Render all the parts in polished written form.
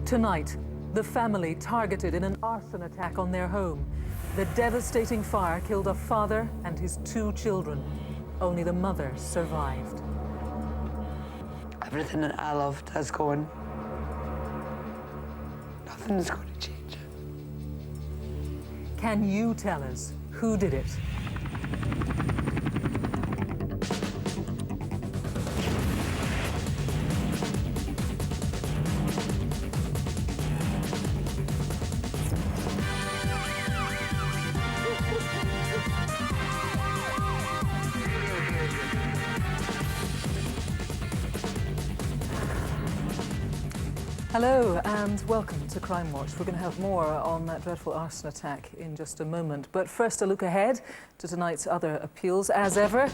Tonight, the family targeted in an arson attack on their home. The devastating fire killed a father and his 2 children. Only the mother survived. Everything that I loved has gone. Nothing's going to change it. Can you tell us who did it? Hello and welcome to Crimewatch. We're going to have more on that dreadful arson attack in just a moment. But first, a look ahead to tonight's other appeals. As ever,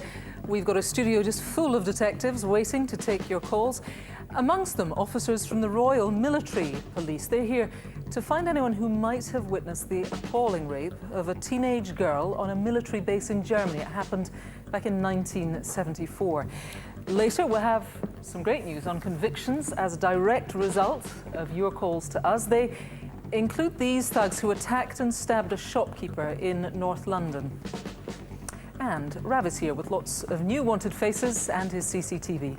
we've got a studio just full of detectives waiting to take your calls. Amongst them, officers from the Royal Military Police. They're here to find anyone who might have witnessed the appalling rape of a teenage girl on a military base in Germany. It happened back in 1974. Later, we'll have some great news on convictions as a direct result of your calls to us. They include these thugs who attacked and stabbed a shopkeeper in North London. And Rav is here with lots of new wanted faces and his CCTV.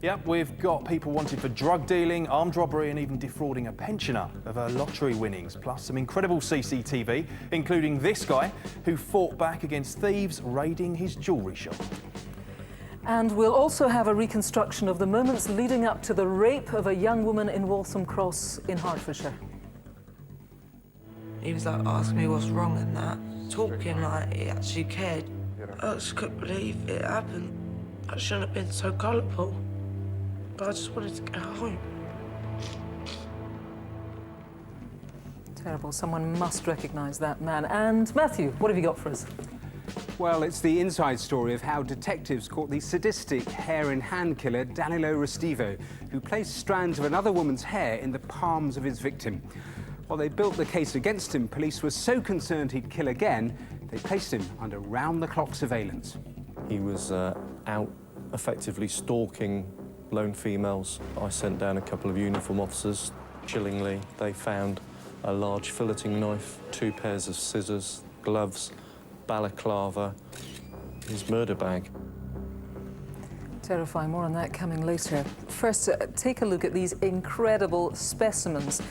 Yep, we've got people wanted for drug dealing, armed robbery and even defrauding a pensioner of her lottery winnings, plus some incredible CCTV, including this guy who fought back against thieves raiding his jewellery shop. And we'll also have a reconstruction of the moments leading up to the rape of a young woman in Waltham Cross in Hertfordshire. He was like asking me what's wrong and that, talking like he actually cared. I just couldn't believe it happened. I shouldn't have been so gullible, but I just wanted to get home. Terrible. Someone must recognise that man. And Matthew, what have you got for us? Well, it's the inside story of how detectives caught the sadistic hair-in-hand killer Danilo Restivo, who placed strands of another woman's hair in the palms of his victim. While they built the case against him, police were so concerned he'd kill again, they placed him under round-the-clock surveillance. He was out effectively stalking lone females. I sent down a couple of uniform officers. Chillingly, they found a large filleting knife, 2 pairs of scissors, gloves, balaclava, his murder bag. Terrifying. More on that coming later. First, take a look at these incredible specimens.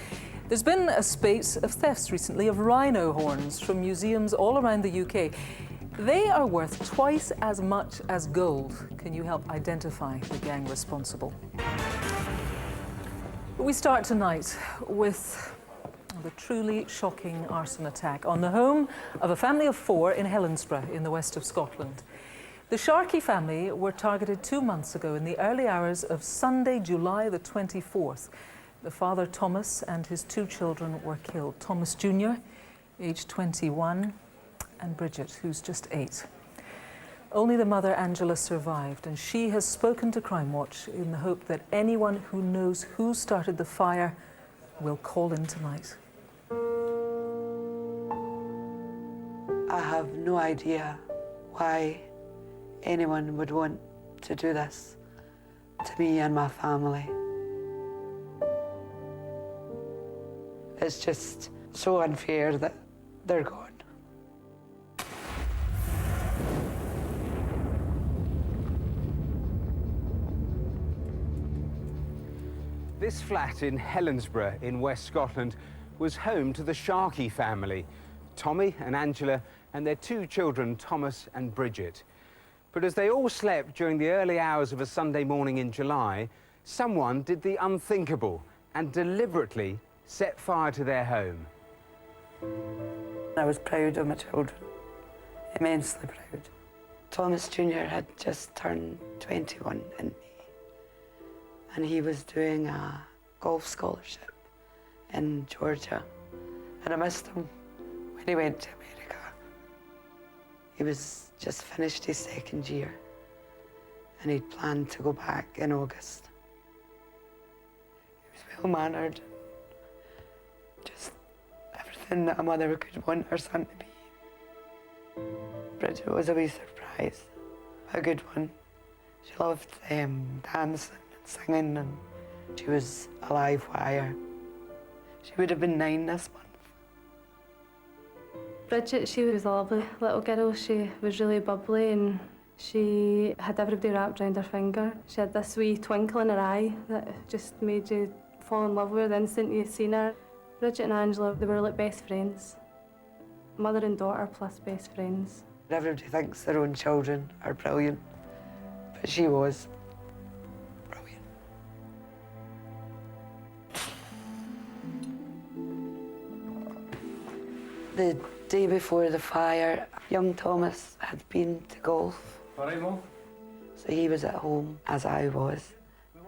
There's been a spate of thefts recently of rhino horns from museums all around the UK. They are worth twice as much as gold. Can you help identify the gang responsible? We start tonight with the truly shocking arson attack on the home of a family of 4 in Helensburgh in the west of Scotland. The Sharkey family were targeted 2 months ago in the early hours of Sunday, July the 24th. The father, Thomas, and his 2 children were killed. Thomas Jr., aged 21, and Bridget, who's just 8. Only the mother, Angela, survived, and she has spoken to Crimewatch in the hope that anyone who knows who started the fire will call in tonight. I have no idea why anyone would want to do this to me and my family. It's just so unfair that they're gone. This flat in Helensburgh in West Scotland was home to the Sharkey family, Tommy and Angela, and their 2 children, Thomas and Bridget. But as they all slept during the early hours of a Sunday morning in July, someone did the unthinkable and deliberately set fire to their home. I was proud of my children, immensely proud. Thomas Jr. had just turned 21 in May, and he was doing a golf scholarship in Georgia, and I missed him when he went to America. He was just finished his 2nd year, and he'd planned to go back in August. He was well-mannered, just everything that a mother could want her son to be. Bridget was a wee surprise, a good one. She loved dancing and singing, and she was a live wire. She would have been 9 this month. Bridget, she was a lovely little girl. She was really bubbly and she had everybody wrapped around her finger. She had this wee twinkle in her eye that just made you fall in love with her the instant you seen her. Bridget and Angela, they were like best friends. Mother and daughter plus best friends. Everybody thinks their own children are brilliant, but she was brilliant. The day before the fire, young Thomas had been to golf. All right, Mum? So he was at home, as I was.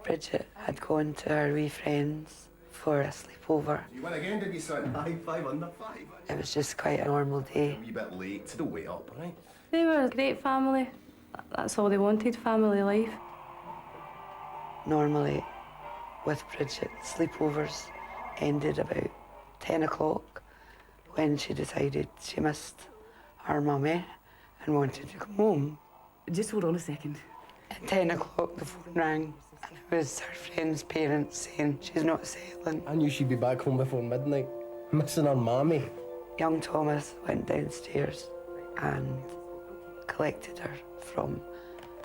Bridget had gone to her wee friends for a sleepover. You win again, did you, son? Aye, 5 under 5. It was just quite a normal day. A wee bit late, so don't wait up, all right? They were a great family. That's all they wanted, family life. Normally, with Bridget, sleepovers ended about 10 o'clock when she decided she missed her mummy and wanted to come home. Just hold on a second. At 10 o'clock, the phone rang, and it was her friend's parents saying she's not settling. I knew she'd be back home before midnight, missing her mammy. Young Thomas went downstairs and collected her from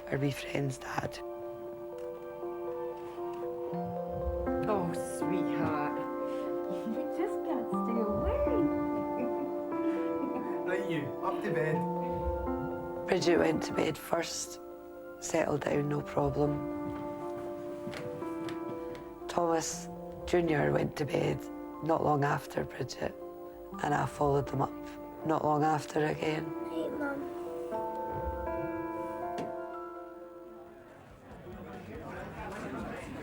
her wee friend's dad. Oh, sweetheart. You just can't stay away. Right, you, up to bed. Bridget went to bed first, settled down, no problem. Thomas Jr. went to bed not long after Bridget, and I followed them up not long after again. Hey, Mum.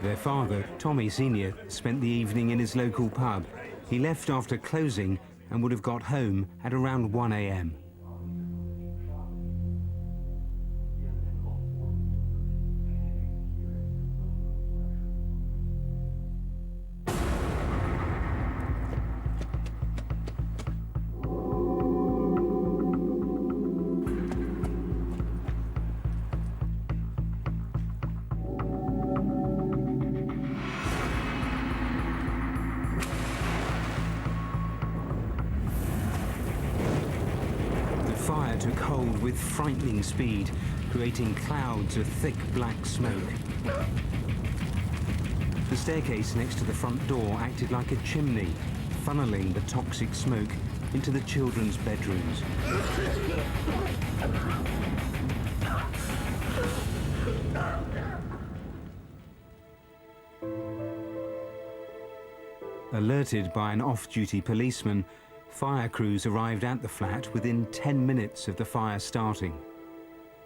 Their father, Tommy Sr., spent the evening in his local pub. He left after closing and would have got home at around 1 a.m. The fire took hold with frightening speed, creating clouds of thick black smoke. The staircase next to the front door acted like a chimney, funneling the toxic smoke into the children's bedrooms. Alerted by an off-duty policeman, fire crews arrived at the flat within 10 minutes of the fire starting.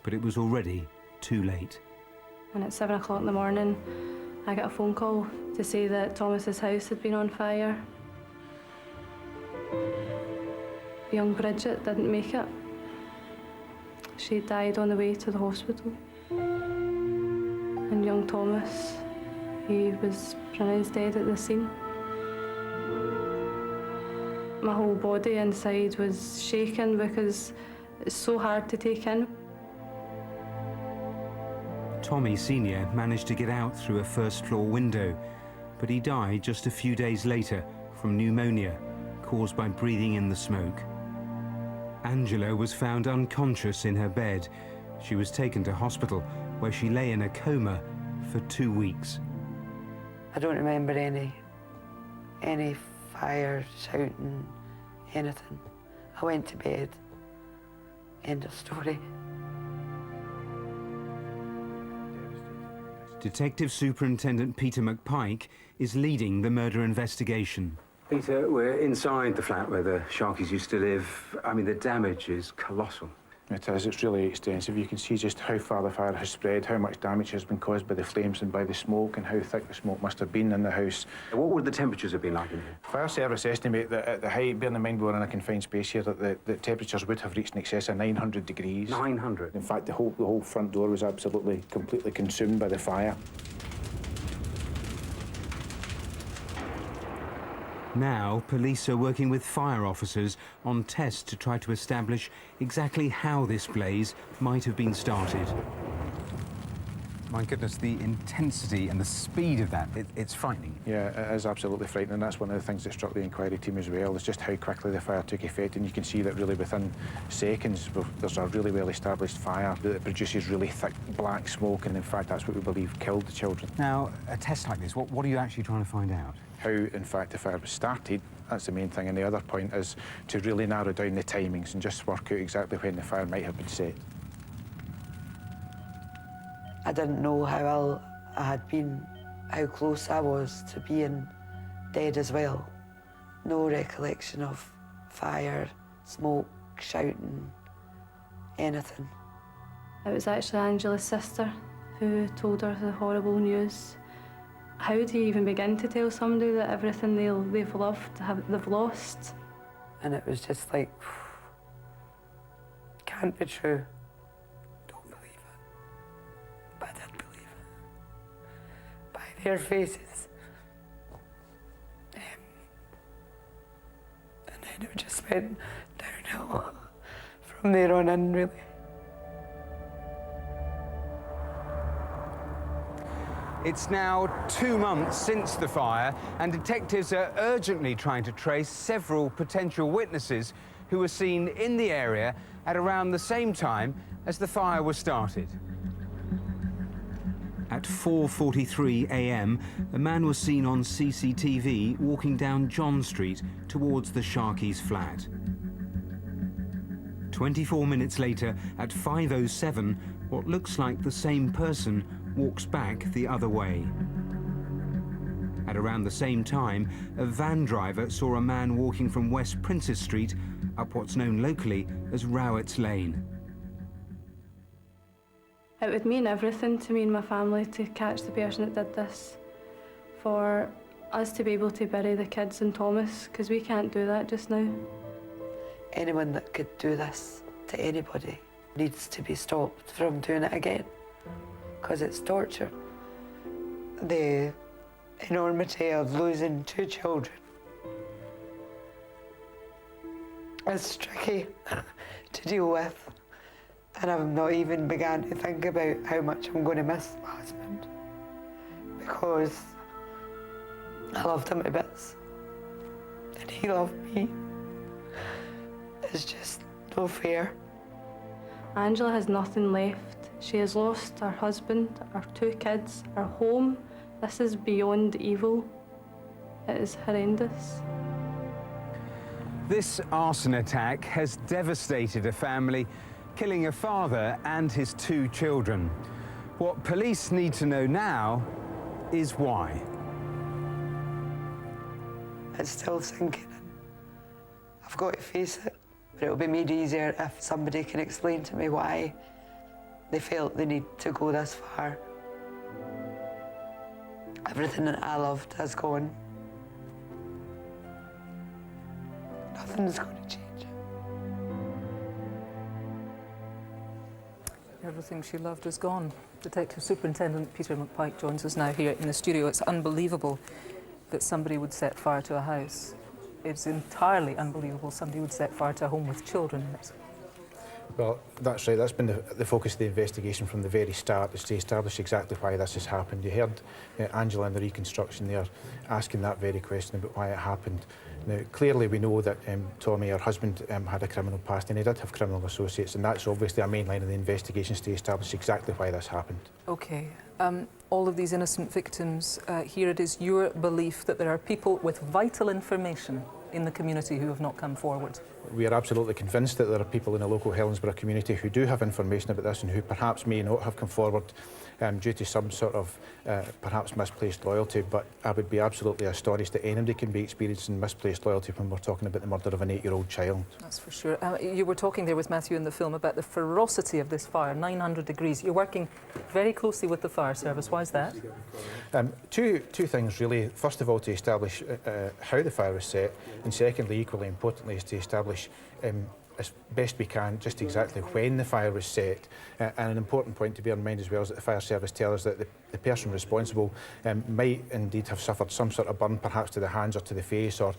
But it was already too late. And at 7 o'clock in the morning, I got a phone call to say that Thomas's house had been on fire. Young Bridget didn't make it. She died on the way to the hospital. And young Thomas, he was pronounced dead at the scene. My whole body inside was shaking because it's so hard to take in. Tommy Sr. managed to get out through a first-floor window, but he died just a few days later from pneumonia caused by breathing in the smoke. Angela was found unconscious in her bed. She was taken to hospital, where she lay in a coma for 2 weeks. I don't remember any fire, shouting, anything. I went to bed. End of story. Detective Superintendent Peter McPike is leading the murder investigation. Peter, we're inside the flat where the Sharkies used to live. I mean, the damage is colossal. It is. It's really extensive. You can see just how far the fire has spread, how much damage has been caused by the flames and by the smoke, and how thick the smoke must have been in the house. What would the temperatures have been like in here? Fire service estimate that at the height, bearing in mind we're in a confined space here, that the temperatures would have reached in excess of 900 degrees. 900? In fact, the whole front door was absolutely, completely consumed by the fire. Now, police are working with fire officers on tests to try to establish exactly how this blaze might have been started. My goodness, the intensity and the speed of that, it's frightening. Yeah, it is absolutely frightening. That's one of the things that struck the inquiry team as well, is just how quickly the fire took effect. And you can see that really within seconds, there's a really well-established fire that produces really thick black smoke, and in fact, that's what we believe killed the children. Now, a test like this, what are you actually trying to find out? How, in fact, the fire was started, that's the main thing. And the other point is to really narrow down the timings and just work out exactly when the fire might have been set. I didn't know how ill I had been, how close I was to being dead as well. No recollection of fire, smoke, shouting, anything. It was actually Angela's sister who told her the horrible news. How do you even begin to tell somebody that everything they've loved, they've lost? And it was just like, can't be true. Don't believe it. But I did believe it. By their faces. And then it just went downhill from there on in, really. It's now 2 months since the fire, and detectives are urgently trying to trace several potential witnesses who were seen in the area at around the same time as the fire was started. At 4:43 a.m, a man was seen on CCTV walking down John Street towards the Sharkeys' flat. 24 minutes later, at 5:07, what looks like the same person walks back the other way. At around the same time, a van driver saw a man walking from West Princes Street up what's known locally as Rowett's Lane. It would mean everything to me and my family to catch the person that did this. For us to be able to bury the kids and Thomas, because we can't do that just now. Anyone that could do this to anybody needs to be stopped from doing it again, because it's torture. The enormity of losing 2 children is tricky to deal with, and I've not even begun to think about how much I'm going to miss my husband, because I loved him to bits and he loved me. It's just no fair. Angela has nothing left. She has lost her husband, our 2 kids, our home. This is beyond evil. It is horrendous. This arson attack has devastated a family, killing a father and his 2 children. What police need to know now is why. It's still sinking in. I've got to face it, but it'll be made easier if somebody can explain to me why they felt they need to go this far. Everything that I loved has gone. Nothing's going to change it. Everything she loved is gone. Detective Superintendent Peter McPike joins us now here in the studio. It's unbelievable that somebody would set fire to a house. It's entirely unbelievable somebody would set fire to a home with children in it. Well, that's right. That's been the focus of the investigation from the very start, is to establish exactly why this has happened. You heard Angela in the reconstruction there asking that very question about why it happened. Now, clearly we know that Tommy, her husband, had a criminal past, and he did have criminal associates, and that's obviously a main line of the investigation, is to establish exactly why this happened. OK. All of these innocent victims, here it is your belief that there are people with vital information in the community who have not come forward. We are absolutely convinced that there are people in the local Helensburgh community who do have information about this and who perhaps may not have come forward due to some sort of perhaps misplaced loyalty, but I would be absolutely astonished that anybody can be experiencing misplaced loyalty when we're talking about the murder of an 8-year-old child. That's for sure. You were talking there with Matthew in the film about the ferocity of this fire, 900 degrees. You're working very closely with the fire service. Why is that? Two things really. First of all, to establish how the fire was set, and secondly, equally importantly, is to establish as best we can just exactly when the fire was set. And an important point to bear in mind as well is that the fire service tell us that the person responsible might indeed have suffered some sort of burn, perhaps to the hands or to the face, or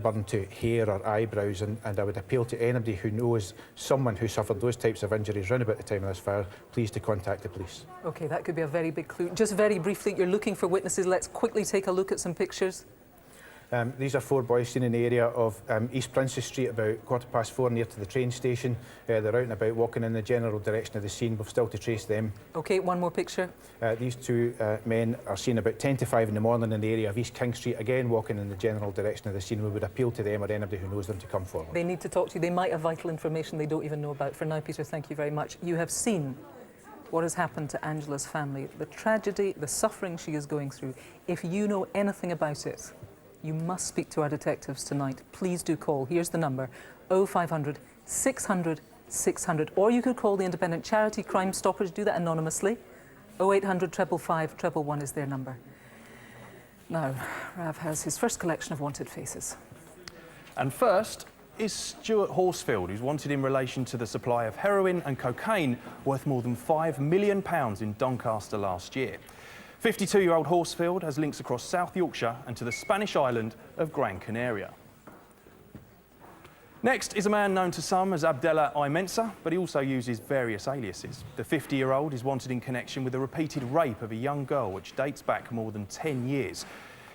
burn to hair or eyebrows. And I would appeal to anybody who knows someone who suffered those types of injuries round about the time of this fire, please to contact the police. OK, that could be a very big clue. Just very briefly, you're looking for witnesses. Let's quickly take a look at some pictures. These are 4 boys seen in the area of East Princess Street about 4:15 near to the train station. They're out and about walking in the general direction of the scene. We've still to trace them. OK, one more picture. These 2 men are seen about 10 to 5 in the morning in the area of East King Street, again walking in the general direction of the scene. We would appeal to them or anybody who knows them to come forward. They need to talk to you. They might have vital information they don't even know about. For now, Peter, thank you very much. You have seen what has happened to Angela's family, the tragedy, the suffering she is going through. If you know anything about it, you must speak to our detectives tonight. Please do call. Here's the number, 0500 600 600. Or you could call the independent charity Crime Stoppers. Do that anonymously. 0800 555 111 is their number. Now, Rav has his first collection of wanted faces. And first is Stuart Horsfield, who's wanted in relation to the supply of heroin and cocaine worth more than £5 million in Doncaster last year. 52-year-old Horsfield has links across South Yorkshire and to the Spanish island of Gran Canaria. Next is a man known to some as Abdallah I Mensa, but he also uses various aliases. The 50-year-old is wanted in connection with a repeated rape of a young girl which dates back more than 10 years.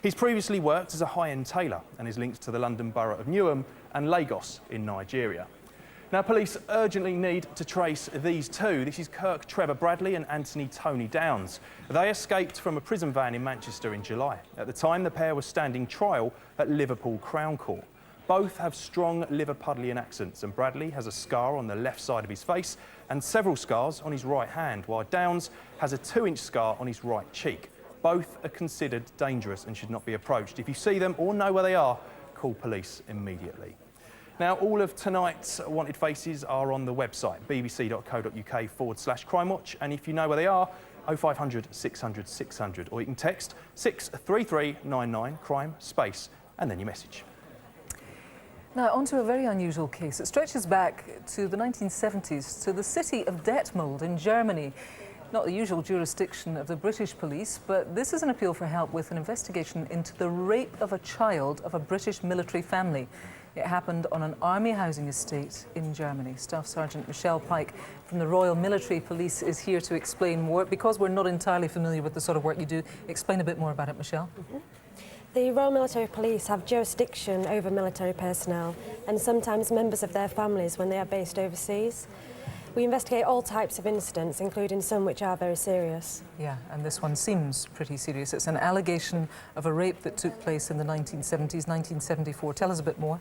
He's previously worked as a high-end tailor and is linked to the London borough of Newham and Lagos in Nigeria. Now, police urgently need to trace these 2. This is Kirk Trevor Bradley and Anthony Tony Downs. They escaped from a prison van in Manchester in July. At the time, the pair were standing trial at Liverpool Crown Court. Both have strong Liverpudlian accents, and Bradley has a scar on the left side of his face and several scars on his right hand, while Downs has a 2-inch scar on his right cheek. Both are considered dangerous and should not be approached. If you see them or know where they are, call police immediately. Now, all of tonight's wanted faces are on the website, bbc.co.uk/Crimewatch, and if you know where they are, 0500 600 600, or you can text 63399 crime space and then your message. Now, on to a very unusual case. It stretches back to the 1970s, to the city of Detmold in Germany. Not the usual jurisdiction of the British police, but this is an appeal for help with an investigation into the rape of a child of a British military family. It happened on an army housing estate in Germany. Staff Sergeant Michelle Pike from the Royal Military Police is here to explain more. Because we're not entirely familiar with the sort of work you do, explain a bit more about it, Michelle. The Royal Military Police have jurisdiction over military personnel and sometimes members of their families when they are based overseas. We investigate all types of incidents, including some which are very serious. Yeah, and this one seems pretty serious. It's an allegation of a rape that took place in the 1970s, 1974. Tell us a bit more.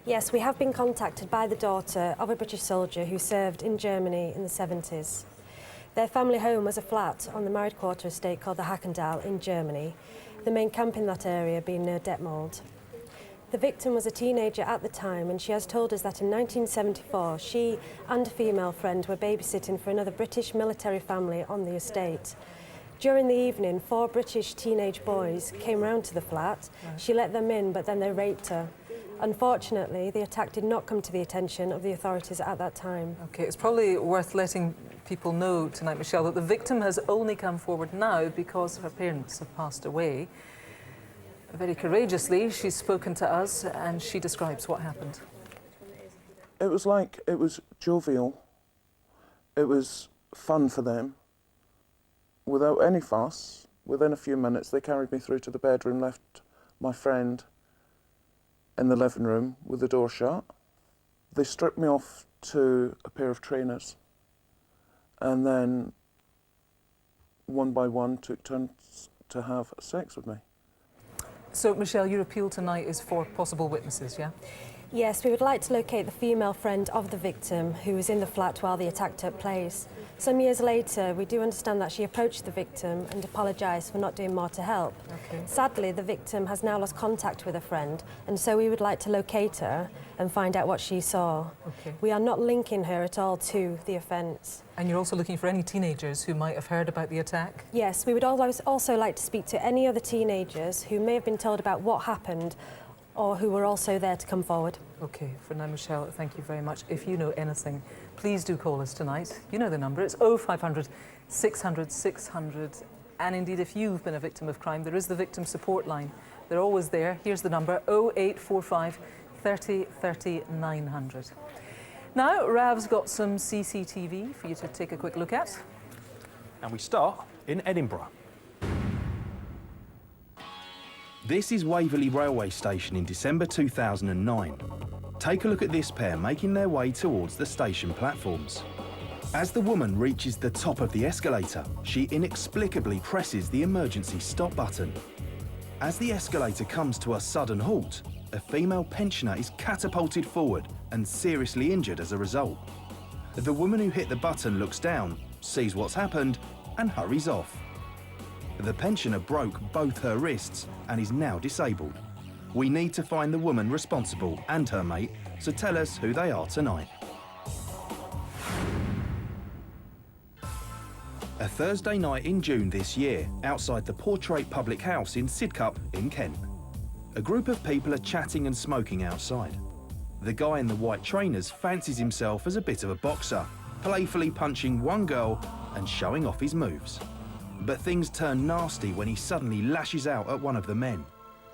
Yes, we have been contacted by the daughter of a British soldier who served in Germany in the 70s. Their family home was a flat on the married quarter estate called the Hackendal in Germany, the main camp in that area being near Detmold. The victim was a teenager at the time, and she has told us that in 1974 she and a female friend were babysitting for another British military family on the estate. During the evening, 4 British teenage boys came round to the flat. Right. She let them in, but then they raped her. Unfortunately, the attack did not come to the attention of the authorities at that time. OK, it's probably worth letting people know tonight, Michelle, that the victim has only come forward now because her parents have passed away. Very courageously, she's spoken to us and she describes what happened. It was jovial. It was fun for them. Without any fuss, within a few minutes, they carried me through to the bedroom, left my friend in the living room with the door shut. They stripped me off to a pair of trainers and then, one by one, took turns to have sex with me. So, Michelle, your appeal tonight is for possible witnesses, yeah? Yes, we would like to locate the female friend of the victim who was in the flat while the attack took place. Some years later, we do understand that she approached the victim and apologised for not doing more to help. Okay. Sadly, the victim has now lost contact with a friend, and so we would like to locate her and find out what she saw. Okay. We are not linking her at all to the offence. And you're also looking for any teenagers who might have heard about the attack? Yes, we would also like to speak to any other teenagers who may have been told about what happened or who were also there to come forward. OK, for now, Michelle, thank you very much. If you know anything, please do call us tonight. You know the number. It's 0500 600 600. And indeed, if you've been a victim of crime, there is the victim support line. They're always there. Here's the number, 0845 30 30 900. Now, Rav's got some CCTV for you to take a quick look at. And we start in Edinburgh. This is Waverley Railway Station in December 2009. Take a look at this pair making their way towards the station platforms. As the woman reaches the top of the escalator, she inexplicably presses the emergency stop button. As the escalator comes to a sudden halt, a female pensioner is catapulted forward and seriously injured as a result. The woman who hit the button looks down, sees what's happened, and hurries off. The pensioner broke both her wrists and is now disabled. We need to find the woman responsible and her mate, so tell us who they are tonight. A Thursday night in June this year, outside the Portrait Public House in Sidcup in Kent. A group of people are chatting and smoking outside. The guy in the white trainers fancies himself as a bit of a boxer, playfully punching one girl and showing off his moves. But things turn nasty when he suddenly lashes out at one of the men.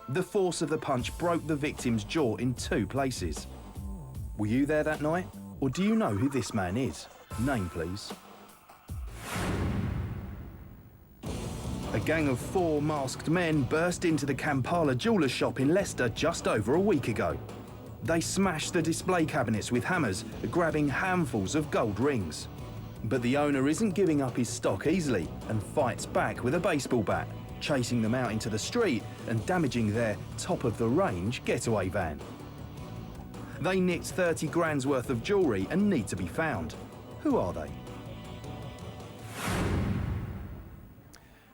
The force of the punch broke the victim's jaw in 2 places. Were you there that night? Or do you know who this man is? Name, please. A gang of 4 masked men burst into the Kampala jeweller's shop in Leicester just over a week ago. They smashed the display cabinets with hammers, grabbing handfuls of gold rings. But the owner isn't giving up his stock easily and fights back with a baseball bat, chasing them out into the street and damaging their top-of-the-range getaway van. They nicked 30 grand's worth of jewellery and need to be found. Who are they?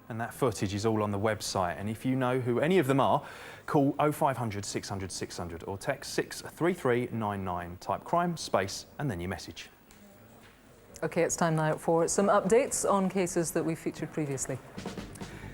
And that footage is all on the website. And if you know who any of them are, call 0500 600 600 or text 63399. Type crime, space, and then your message. OK, it's time now for some updates on cases that we featured previously.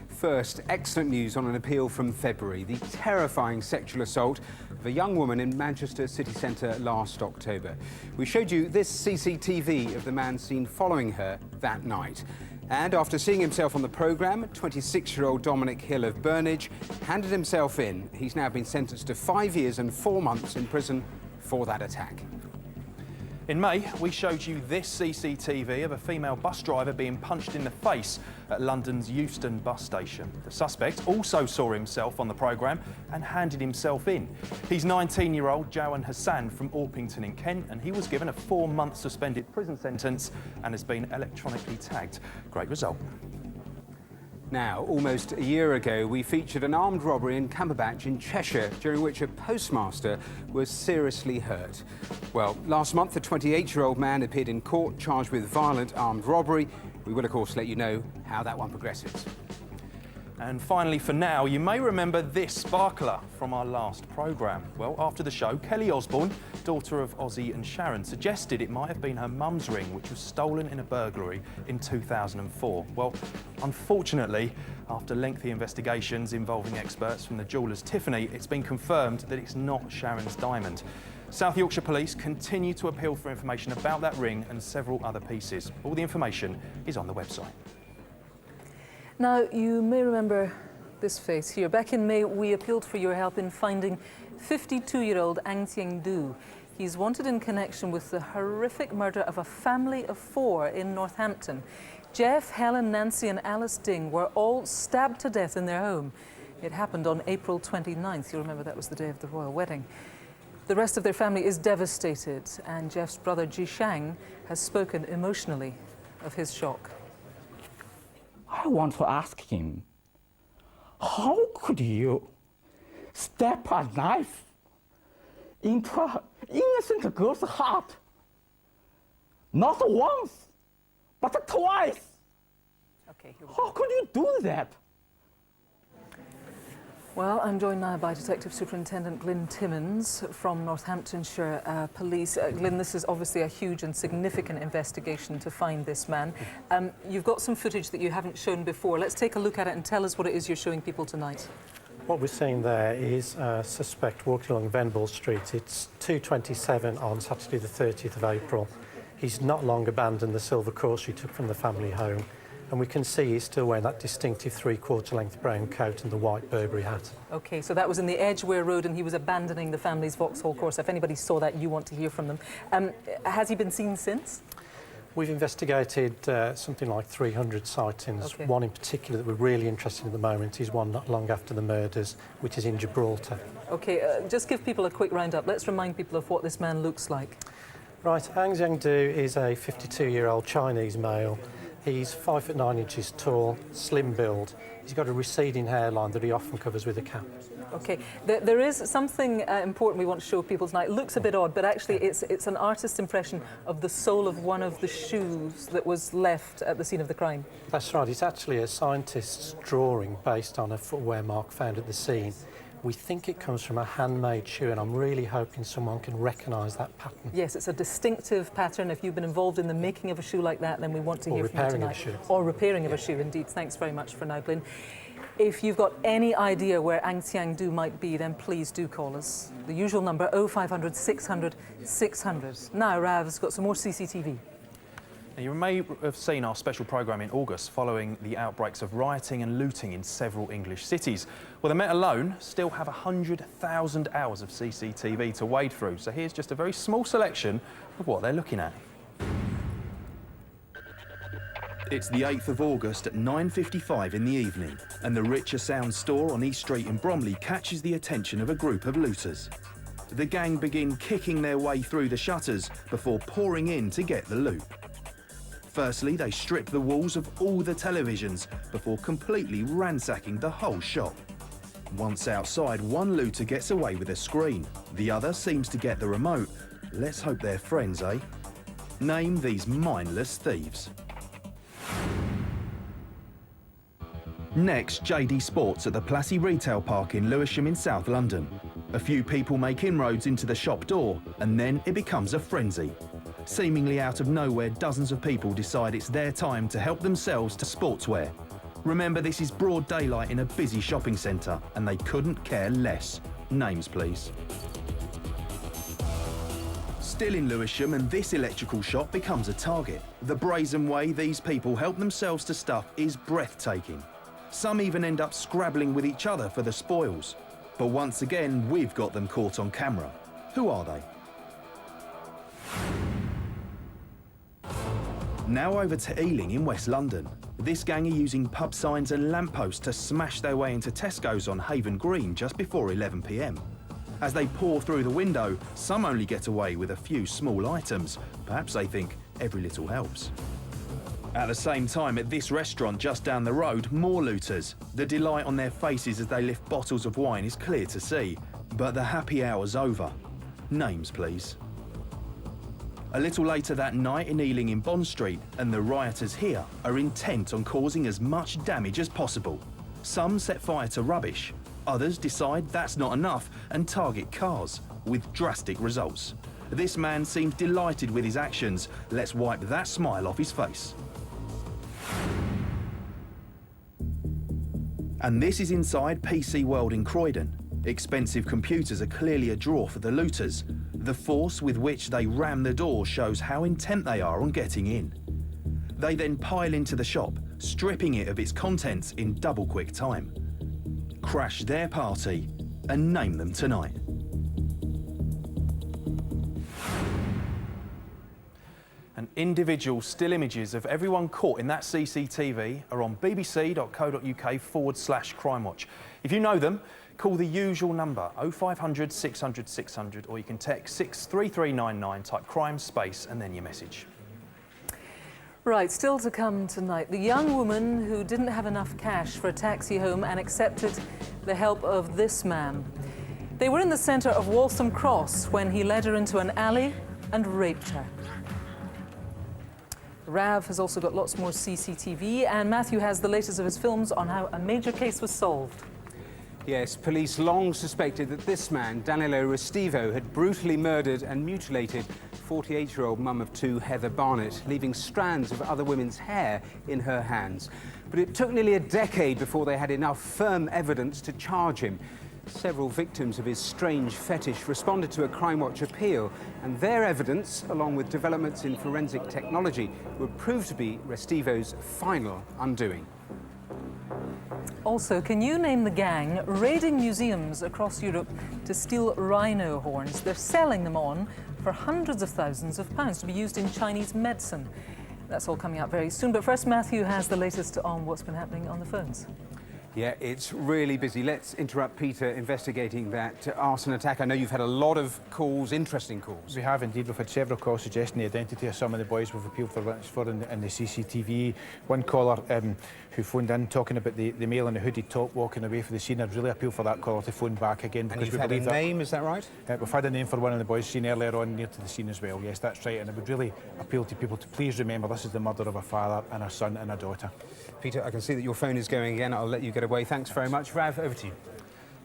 First, excellent news on an appeal from February, the terrifying sexual assault of a young woman in Manchester city centre last October. We showed you this CCTV of the man seen following her that night. And after seeing himself on the programme, 26-year-old Dominic Hill of Burnage handed himself in. He's now been sentenced to 5 years and 4 months in prison for that attack. In May, we showed you this CCTV of a female bus driver being punched in the face at London's Euston bus station. The suspect also saw himself on the programme and handed himself in. He's 19-year-old Jawan Hassan from Orpington in Kent, and he was given a 4-month suspended prison sentence and has been electronically tagged. Great result. Now, almost a year ago, we featured an armed robbery in Cumberbatch in Cheshire, during which a postmaster was seriously hurt. Well, last month, the 28-year-old man appeared in court charged with violent armed robbery. We will, of course, let you know how that one progresses. And finally, for now, you may remember this sparkler from our last programme. Well, after the show, Kelly Osborne, daughter of Ozzy and Sharon, suggested it might have been her mum's ring, which was stolen in a burglary in 2004. Well, unfortunately, after lengthy investigations involving experts from the jewellers Tiffany, it's been confirmed that it's not Sharon's diamond. South Yorkshire Police continue to appeal for information about that ring and several other pieces. All the information is on the website. Now, you may remember this face here. Back in May, we appealed for your help in finding 52-year-old Ang Tieng Du. He's wanted in connection with the horrific murder of a family of 4 in Northampton. Jeff, Helen, Nancy and Alice Ding were all stabbed to death in their home. It happened on April 29th. You'll remember that was the day of the royal wedding. The rest of their family is devastated, and Jeff's brother Ji Shang has spoken emotionally of his shock. I want to ask him, how could you stab a knife into an innocent girl's heart? Not once, but twice. Okay, how could you do that? Well, I'm joined now by Detective Superintendent Glyn Timmins from Northamptonshire Police. Glyn, this is obviously a huge and significant investigation to find this man. You've got some footage that you haven't shown before. Let's take a look at it and tell us what it is you're showing people tonight. What we're seeing there is a suspect walking along Venable Street. It's 2:27 on Saturday the 30th of April. He's not long abandoned the silver Corsa he took from the family home, and we can see he's still wearing that distinctive three-quarter length brown coat and the white Burberry hat. OK, so that was in the Edgware Road and he was abandoning the family's Vauxhall Corsa. If anybody saw that, you want to hear from them. Has he been seen since? We've investigated something like 300 sightings. Okay. One in particular that we're really interested in at the moment is one not long after the murders, which is in Gibraltar. OK, just give people a quick roundup. Let's remind people of what this man looks like. Right, Ang Zhengdu is a 52-year-old Chinese male. He's 5'9" tall, slim build. He's got a receding hairline that he often covers with a cap. OK, there is something important we want to show people tonight. It looks a bit odd, but actually it's an artist's impression of the sole of one of the shoes that was left at the scene of the crime. That's right, it's actually a scientist's drawing based on a footwear mark found at the scene. We think it comes from a handmade shoe, and I'm really hoping someone can recognise that pattern. Yes, it's a distinctive pattern. If you've been involved in the making of a shoe like that, then we want to hear from you tonight. Or repairing of a shoe. Or repairing of a shoe, indeed. Thanks very much for now, Glyn. If you've got any idea where Ang Zhengdu might be, then please do call us. The usual number, 0500 600 600. Now, Rav's got some more CCTV. Now, you may have seen our special programme in August following the outbreaks of rioting and looting in several English cities. Well, the Met alone still have 100,000 hours of CCTV to wade through. So here's just a very small selection of what they're looking at. It's the 8th of August at 9:55 in the evening, and the Richer Sound store on East Street in Bromley catches the attention of a group of looters. The gang begin kicking their way through the shutters before pouring in to get the loot. Firstly, they strip the walls of all the televisions before completely ransacking the whole shop. Once outside, one looter gets away with a screen. The other seems to get the remote. Let's hope they're friends, eh? Name these mindless thieves. Next, JD Sports at the Plassey Retail Park in Lewisham in South London. A few people make inroads into the shop door, and then it becomes a frenzy. Seemingly out of nowhere, dozens of people decide it's their time to help themselves to sportswear. Remember, this is broad daylight in a busy shopping centre, and they couldn't care less. Names, please. Still in Lewisham, and this electrical shop becomes a target. The brazen way these people help themselves to stuff is breathtaking. Some even end up scrabbling with each other for the spoils. But once again, we've got them caught on camera. Who are they? Now over to Ealing in West London. This gang are using pub signs and lampposts to smash their way into Tesco's on Haven Green just before 11 p.m. As they pour through the window, some only get away with a few small items. Perhaps they think every little helps. At the same time, at this restaurant just down the road, more looters. The delight on their faces as they lift bottles of wine is clear to see. But the happy hour's over. Names, please. A little later that night in Ealing in Bond Street, and the rioters here are intent on causing as much damage as possible. Some set fire to rubbish. Others decide that's not enough and target cars, with drastic results. This man seems delighted with his actions. Let's wipe that smile off his face. And this is inside PC World in Croydon. Expensive computers are clearly a draw for the looters. The force with which they ram the door shows how intent they are on getting in. They then pile into the shop, stripping it of its contents in double quick time. Crash their party and name them tonight. And individual still images of everyone caught in that CCTV are on bbc.co.uk/Crimewatch. If you know them, call the usual number 0500 600 600, or you can text 63399, type crime space and then your message. Right, still to come tonight, the young woman who didn't have enough cash for a taxi home and accepted the help of this man. They were in the centre of Waltham Cross when he led her into an alley and raped her. Rav has also got lots more CCTV, and Matthew has the latest of his films on how a major case was solved. Yes, police long suspected that this man, Danilo Restivo, had brutally murdered and mutilated 48-year-old mum of two, Heather Barnett, leaving strands of other women's hair in her hands. But it took nearly a decade before they had enough firm evidence to charge him. Several victims of his strange fetish responded to a Crimewatch appeal, and their evidence, along with developments in forensic technology, would prove to be Restivo's final undoing. Also, can you name the gang raiding museums across Europe to steal rhino horns? They're selling them on for hundreds of thousands of pounds to be used in Chinese medicine. That's all coming up very soon. But first, Matthew has the latest on what's been happening on the phones. Yeah, it's really busy. Let's interrupt Peter investigating that arson attack. I know you've had a lot of calls, interesting calls. We have indeed. We've had several calls suggesting the identity of some of the boys we've appealed for witness for in the CCTV. One caller who phoned in talking about the male in the hooded top walking away from the scene. I'd really appeal for that caller to phone back again. And you've had a name, is that right? We've had a name for one of the boys seen earlier on near to the scene as well. Yes, that's right. And I would really appeal to people to please remember this is the murder of a father and a son and a daughter. Peter, I can see that your phone is going again. I'll let you get away. Thanks very much. Rav, over to you.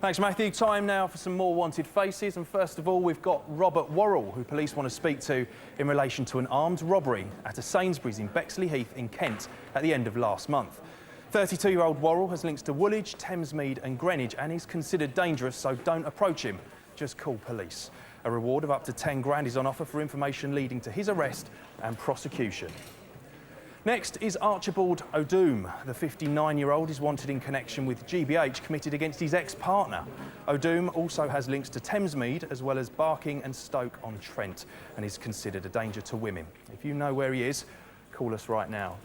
Thanks, Matthew. Time now for some more wanted faces. And first of all, we've got Robert Worrell, who police want to speak to in relation to an armed robbery at a Sainsbury's in Bexley Heath in Kent at the end of last month. 32-year-old Worrell has links to Woolwich, Thamesmead and Greenwich and is considered dangerous, so don't approach him. Just call police. A reward of up to 10 grand is on offer for information leading to his arrest and prosecution. Next is Archibald O'Doom. The 59-year-old is wanted in connection with GBH committed against his ex-partner. O'Doom also has links to Thamesmead as well as Barking and Stoke-on-Trent and is considered a danger to women. If you know where he is, call us right now.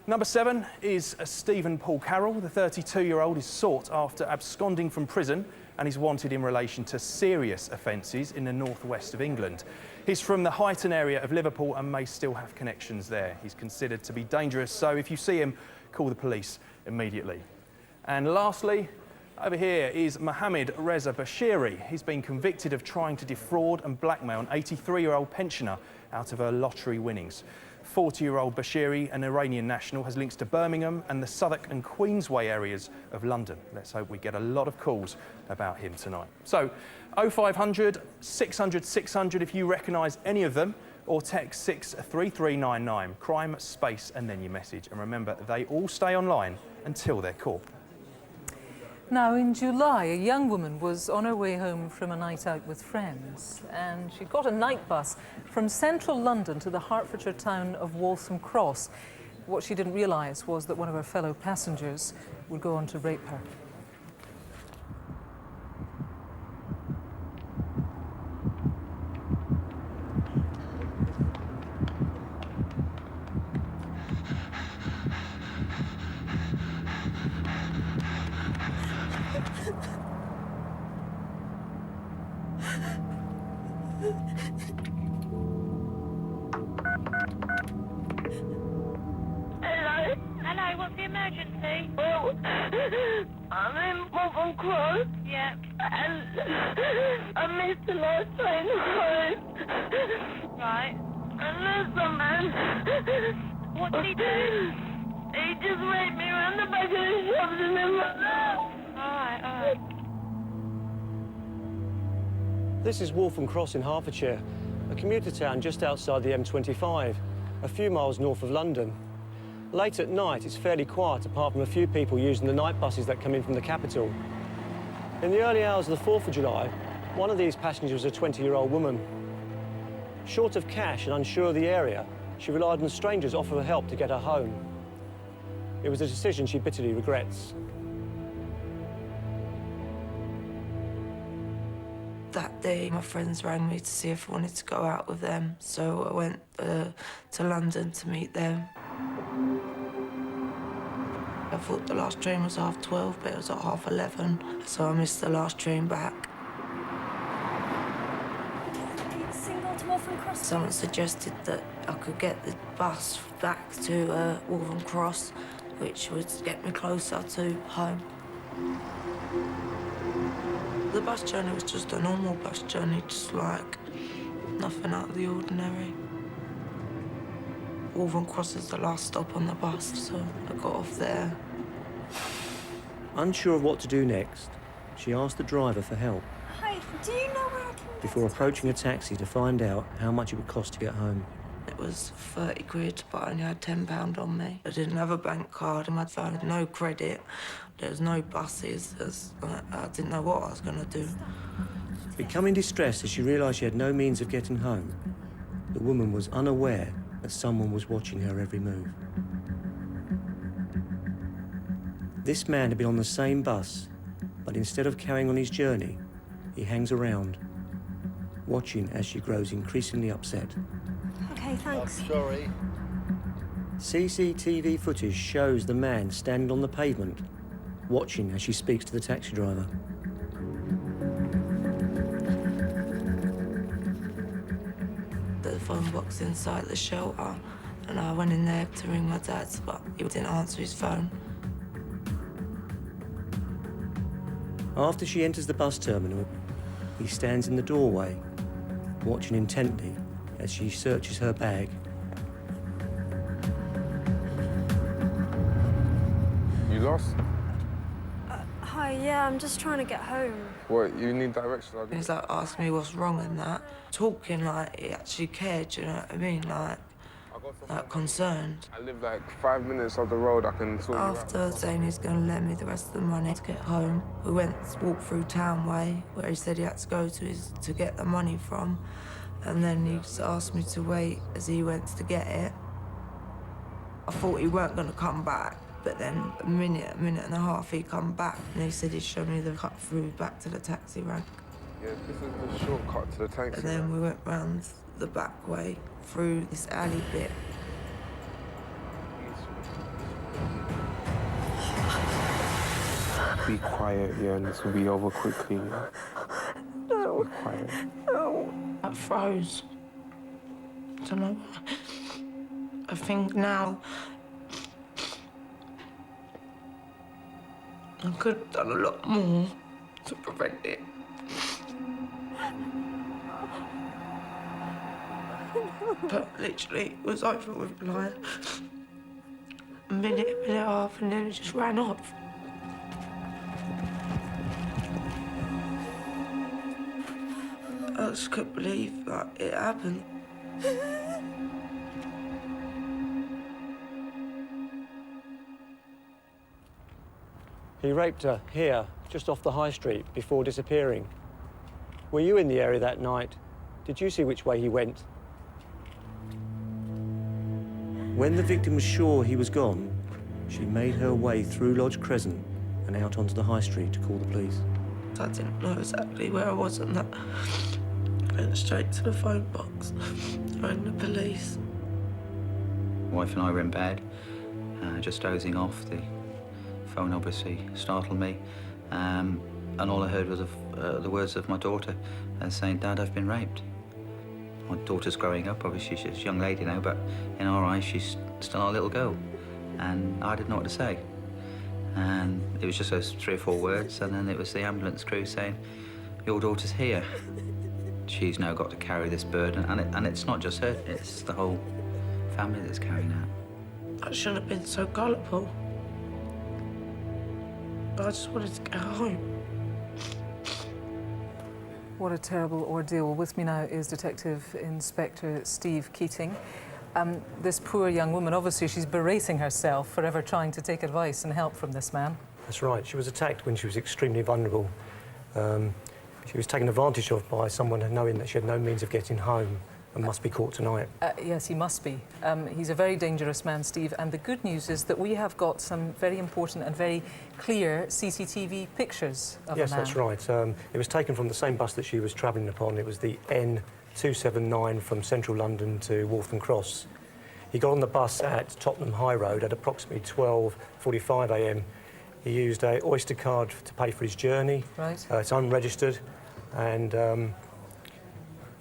Number 7 is Stephen Paul Carroll. The 32-year-old is sought after absconding from prison and is wanted in relation to serious offences in the northwest of England. He's from the Highton area of Liverpool and may still have connections there. He's considered to be dangerous, so if you see him, call the police immediately. And lastly, over here is Mohammed Reza Bashiri. He's been convicted of trying to defraud and blackmail an 83-year-old pensioner out of her lottery winnings. 40-year-old Bashiri, an Iranian national, has links to Birmingham and the Southwark and Queensway areas of London. Let's hope we get a lot of calls about him tonight. So, 0500 600 600 if you recognise any of them, or text 63399, crime, space and then your message. And remember, they all stay online until they're caught. Now, in July, a young woman was on her way home from a night out with friends, and she got a night bus from central London to the Hertfordshire town of Waltham Cross. What she didn't realise was that one of her fellow passengers would go on to rape her. Hello, what's the emergency? Well, I'm in Waltham Cross. Yeah. And I missed the last train home. Right. And there's some man. What did he do? He just raped me around the back of the shops and then Alright. This is Waltham Cross in Hertfordshire, a commuter town just outside the M25, a few miles north of London. Late at night, it's fairly quiet, apart from a few people using the night buses that come in from the capital. In the early hours of the 4th of July, one of these passengers was a 20-year-old woman. Short of cash and unsure of the area, she relied on strangers' offer of help to get her home. It was a decision she bitterly regrets. That day, my friends rang me to see if I wanted to go out with them, so I went to London to meet them. I thought the last train was 12:30, but it was at 11:30, so I missed the last train back. Single to Waltham Cross. Someone suggested that I could get the bus back to Waltham Cross, which would get me closer to home. The bus journey was just a normal bus journey, just like nothing out of the ordinary. Waltham Cross is the last stop on the bus, so I got off there. Unsure of what to do next, she asked the driver for help. Hi, do you know where I can before approaching a taxi to find out how much it would cost to get home. It was 30 quid, but I only had £10 on me. I didn't have a bank card and my phone had no credit. There was no buses. I didn't know what I was going to do. Becoming distressed as she realised she had no means of getting home, the woman was unaware that someone was watching her every move. This man had been on the same bus, but instead of carrying on his journey, he hangs around, watching as she grows increasingly upset. OK, thanks. I'm sorry. CCTV footage shows the man standing on the pavement, watching as she speaks to the taxi driver. The phone box inside the shelter, and I went in there to ring my dad's, but he didn't answer his phone. After she enters the bus terminal, he stands in the doorway, watching intently as she searches her bag. You lost? Hi, yeah, I'm just trying to get home. What, you need directions? He's like asking me what's wrong and that. Talking like he actually cared, you know what I mean? Like concerned. I live like 5 minutes up the road, I can sort you out. After saying he's going to lend me the rest of the money to get home, we walked through Town Way, where he said he had to go to get the money from. And then he just asked me to wait as he went to get it. I thought he weren't going to come back, but then a minute and a half, he come back, and he said he'd show me the cut through back to the taxi rank. Yeah, this is the shortcut to the taxi. And then we went round the back way, through this alley bit. Be quiet, yeah, and this will be over quickly. Yeah? No. Be quiet. No. I froze. I don't know. I think now I could have done a lot more to prevent it. But literally, it was over with like a minute and a half, and then it just ran off. I just couldn't believe that it happened. He raped her here, just off the high street, before disappearing. Were you in the area that night? Did you see which way he went? When the victim was sure he was gone, she made her way through Lodge Crescent and out onto the high street to call the police. I didn't know exactly where I was, and that went straight to the phone box, rang the police. Wife and I were in bed, just dozing off. The phone obviously startled me, and all I heard was the words of my daughter saying, "Dad, I've been raped." My daughter's growing up, obviously she's a young lady now, but in our eyes she's still a little girl, and I didn't know what to say. And it was just those 3 or 4 words, and then it was the ambulance crew saying, "Your daughter's here." She's now got to carry this burden, and it's not just her, it's the whole family that's carrying that. I shouldn't have been so gullible. I just wanted to get home. What a terrible ordeal. With me now is Detective Inspector Steve Keating. This poor young woman, obviously she's berating herself for ever trying to take advice and help from this man. That's right. She was attacked when she was extremely vulnerable. She was taken advantage of by someone knowing that she had no means of getting home and must be caught tonight. Yes, he must be. He's a very dangerous man, Steve, and the good news is that we have got some very important and very clear CCTV pictures of Yes, a man. that's right. It was taken from the same bus that she was travelling upon. It was the N279 from central London to Waltham Cross. He got on the bus at Tottenham High Road at approximately 12:45 a.m. He used a Oyster card to pay for his journey. Right. It's unregistered, and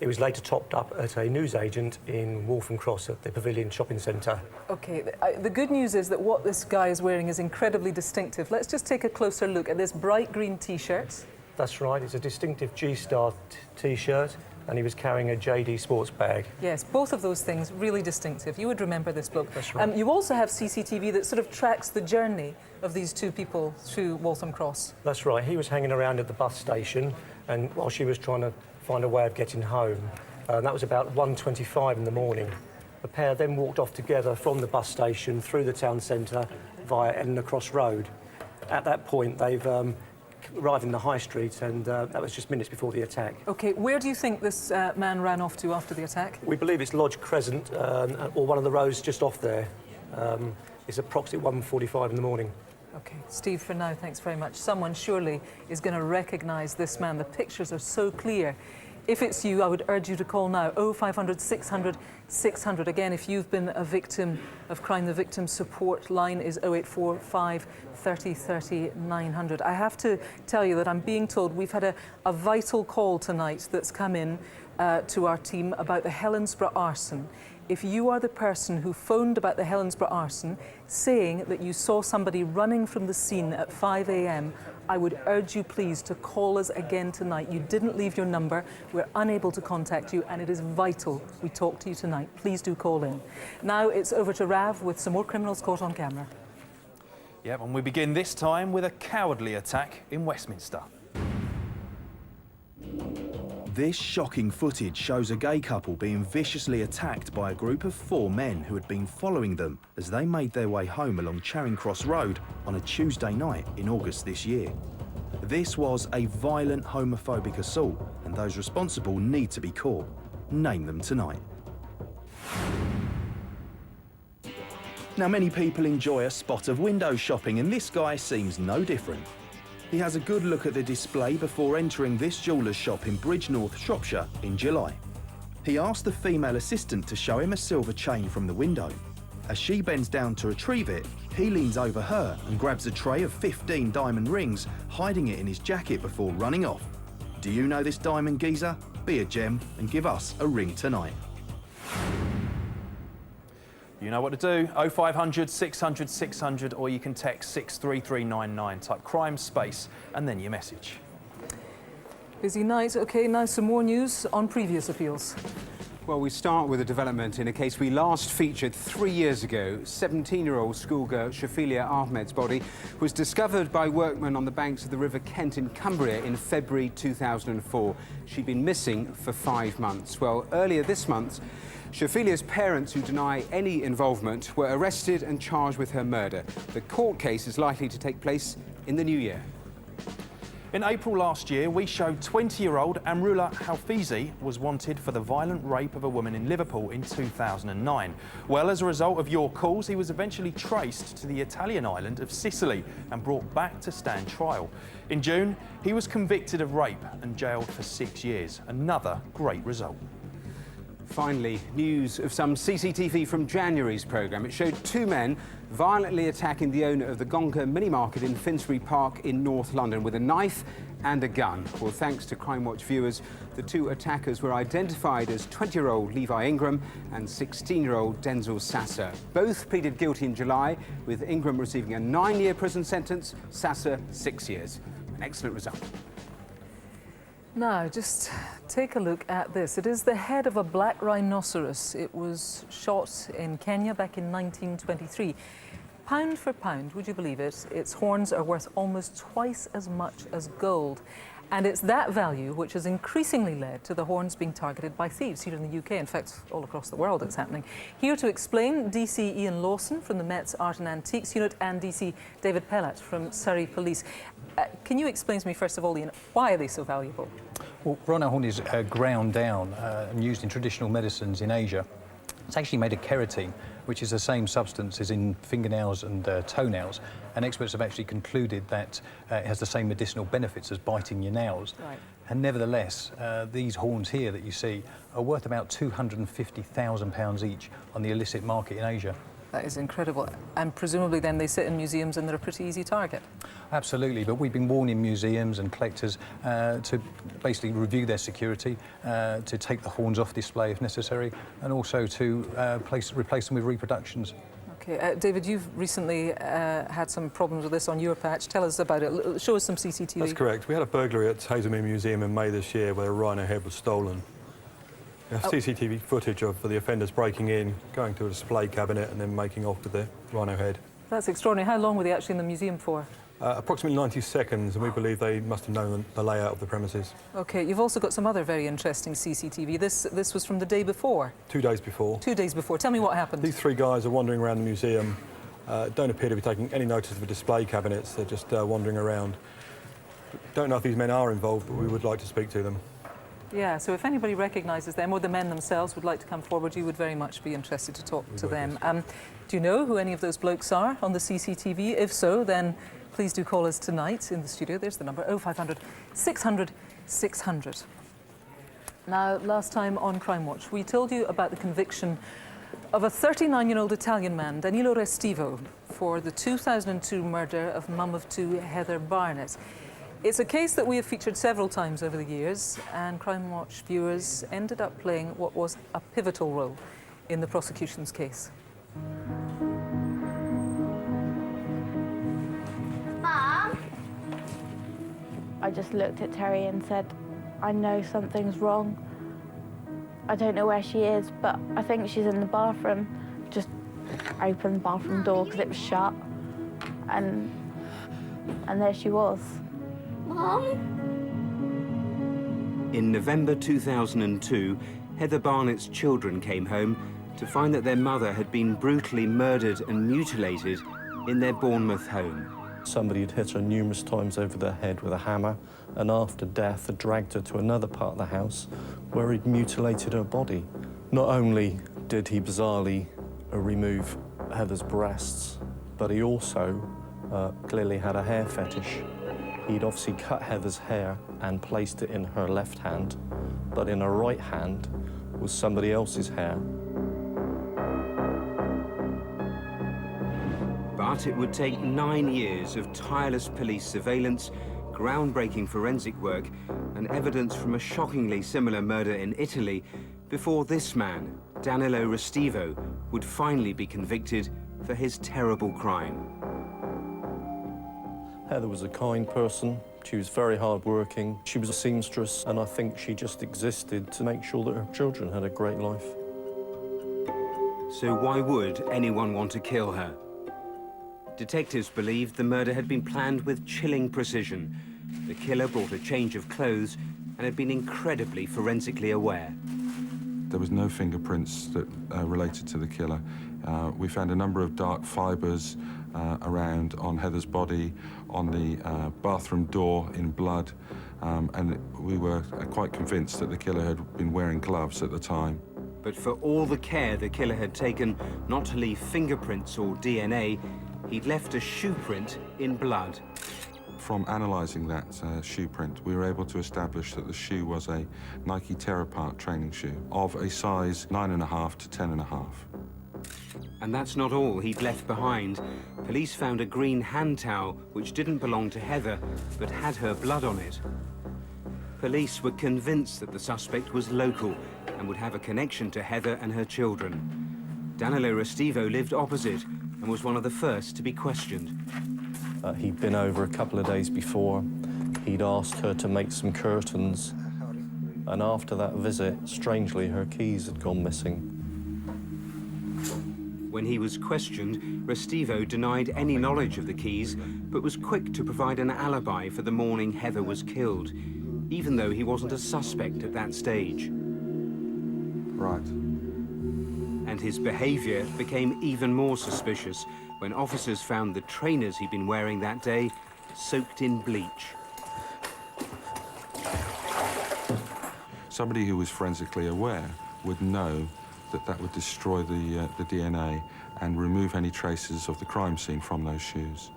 it was later topped up at a newsagent in Waltham Cross at the Pavilion Shopping Centre. OK, the good news is that what this guy is wearing is incredibly distinctive. Let's just take a closer look at this bright green T-shirt. That's right, it's a distinctive G-Star T-shirt, and he was carrying a JD sports bag. Yes, both of those things really distinctive. You would remember this bloke. That's right. You also have CCTV that sort of tracks the journey of these two people through Waltham Cross. That's right. He was hanging around at the bus station, and while she was trying to find a way of getting home, and that was about 1:25 in the morning. The pair then walked off together from the bus station through the town centre via Edna Cross Road. At that point, they've arrived in the high street, and that was just minutes before the attack. OK, where do you think this man ran off to after the attack? We believe it's Lodge Crescent, or one of the roads just off there. It's approximately 1:45 in the morning. OK, Steve, for now, thanks very much. Someone surely is going to recognise this man. The pictures are so clear. If it's you, I would urge you to call now, 0500 600 600. Again, if you've been a victim of crime, the victim support line is 0845 30 30 900. I have to tell you that I'm being told we've had a vital call tonight that's come in to our team about the Helensburgh arson. If you are the person who phoned about the Helensburgh arson, saying that you saw somebody running from the scene at 5 a.m, I would urge you please to call us again tonight. You didn't leave your number. We're unable to contact you, and it is vital we talk to you tonight. Please do call in. Now it's over to Rav with some more criminals caught on camera. Yep, and we begin this time with a cowardly attack in Westminster. This shocking footage shows a gay couple being viciously attacked by a group of 4 men who had been following them as they made their way home along Charing Cross Road on a Tuesday night in August this year. This was a violent homophobic assault, and those responsible need to be caught. Name them tonight. Now, many people enjoy a spot of window shopping, and this guy seems no different. He has a good look at the display before entering this jeweller's shop in Bridgnorth, Shropshire in July. He asked the female assistant to show him a silver chain from the window. As she bends down to retrieve it, he leans over her and grabs a tray of 15 diamond rings, hiding it in his jacket before running off. Do you know this diamond geezer? Be a gem and give us a ring tonight. You know what to do, 0500 600 600, or you can text 63399, type crime space and then your message. Busy night. OK, now some more news on previous appeals. Well, we start with a development in a case we last featured 3 years ago. 17-year-old schoolgirl Shafilia Ahmed's body was discovered by workmen on the banks of the River Kent in Cumbria in February 2004. She'd been missing for 5 months. Well, earlier this month, Shafilia's parents, who deny any involvement, were arrested and charged with her murder. The court case is likely to take place in the new year. In April last year, we showed 20-year-old Amrullah Hafeezi was wanted for the violent rape of a woman in Liverpool in 2009. Well, as a result of your calls, he was eventually traced to the Italian island of Sicily and brought back to stand trial. In June, he was convicted of rape and jailed for 6 years. Another great result. Finally, news of some CCTV from January's programme. It showed 2 men violently attacking the owner of the Gonka mini market in Finsbury Park in North London with a knife and a gun. Well, thanks to Crimewatch viewers, the 2 attackers were identified as 20-year-old Levi Ingram and 16-year-old Denzel Sasser. Both pleaded guilty in July, with Ingram receiving a 9-year prison sentence, Sasser 6 years. An excellent result. Now, just take a look at this. It is the head of a black rhinoceros. It was shot in Kenya back in 1923. Pound for pound, would you believe it, its horns are worth almost twice as much as gold. And it's that value which has increasingly led to the horns being targeted by thieves here in the UK. In fact, all across the world it's happening. Here to explain, DC Ian Lawson from the Met's Art and Antiques Unit and DC David Pellat from Surrey Police. Can you explain to me, first of all, Ian, why are they so valuable? Well, rhino horn is ground down and used in traditional medicines in Asia. It's actually made of keratin, which is the same substance as in fingernails and toenails, and experts have actually concluded that it has the same medicinal benefits as biting your nails. Right. And nevertheless, these horns here that you see are worth about £250,000 each on the illicit market in Asia. That is incredible. And presumably then they sit in museums and they're a pretty easy target. Absolutely, but we've been warning museums and collectors to basically review their security, to take the horns off display if necessary, and also to replace them with reproductions. Okay, David, you've recently had some problems with this on your patch. Tell us about it. Show us some CCTV. That's correct. We had a burglary at Hazelmere Museum in May this year where a rhino head was stolen. We have CCTV footage of the offenders breaking in, going to a display cabinet and then making off with the rhino head. That's extraordinary. How long were they actually in the museum for? Approximately 90 seconds, and we believe they must have known the layout of the premises. OK, you've also got some other very interesting CCTV. This was from the day before? 2 days before. 2 days before. Tell me what happened. These three guys are wandering around the museum, don't appear to be taking any notice of the display cabinets. They're just wandering around. Don't know if these men are involved, but we would like to speak to them. Yeah, so if anybody recognises them or the men themselves would like to come forward, you would very much be interested to talk to them. Do you know who any of those blokes are on the CCTV? If so, then please do call us tonight in the studio. There's the number, 0500 600 600. Now, last time on Crimewatch, we told you about the conviction of a 39-year-old Italian man, Danilo Restivo, for the 2002 murder of mum of two, Heather Barnett. It's a case that we have featured several times over the years, and Crimewatch viewers ended up playing what was a pivotal role in the prosecution's case. Mum? I just looked at Terry and said, I know something's wrong. I don't know where she is, but I think she's in the bathroom. Just opened the bathroom door because it was shut, and there she was. Mum? In November 2002, Heather Barnett's children came home to find that their mother had been brutally murdered and mutilated in their Bournemouth home. Somebody had hit her numerous times over the head with a hammer, and after death had dragged her to another part of the house where he'd mutilated her body. Not only did he bizarrely remove Heather's breasts, but he also clearly had a hair fetish. He'd obviously cut Heather's hair and placed it in her left hand, but in her right hand was somebody else's hair. But it would take 9 years of tireless police surveillance, groundbreaking forensic work, and evidence from a shockingly similar murder in Italy before this man, Danilo Restivo, would finally be convicted for his terrible crime. Heather was a kind person. She was very hard-working. She was a seamstress, and I think she just existed to make sure that her children had a great life. So why would anyone want to kill her? Detectives believed the murder had been planned with chilling precision. The killer brought a change of clothes and had been incredibly forensically aware. There was no fingerprints that related to the killer. We found a number of dark fibres around on Heather's body, on the bathroom door in blood, and we were quite convinced that the killer had been wearing gloves at the time. But for all the care the killer had taken not to leave fingerprints or DNA, he'd left a shoe print in blood. From analysing that shoe print, we were able to establish that the shoe was a Nike Terrapart training shoe of a size 9.5 to 10.5. And that's not all he'd left behind. Police found a green hand towel which didn't belong to Heather, but had her blood on it. Police were convinced that the suspect was local and would have a connection to Heather and her children. Danilo Restivo lived opposite and was one of the first to be questioned. He'd been over a couple of days before. He'd asked her to make some curtains, and after that visit, strangely, her keys had gone missing. When he was questioned, Restivo denied any knowledge of the keys, but was quick to provide an alibi for the morning Heather was killed, even though he wasn't a suspect at that stage. Right. And his behaviour became even more suspicious when officers found the trainers he'd been wearing that day soaked in bleach. Somebody who was forensically aware would know that that would destroy the DNA and remove any traces of the crime scene from those shoes.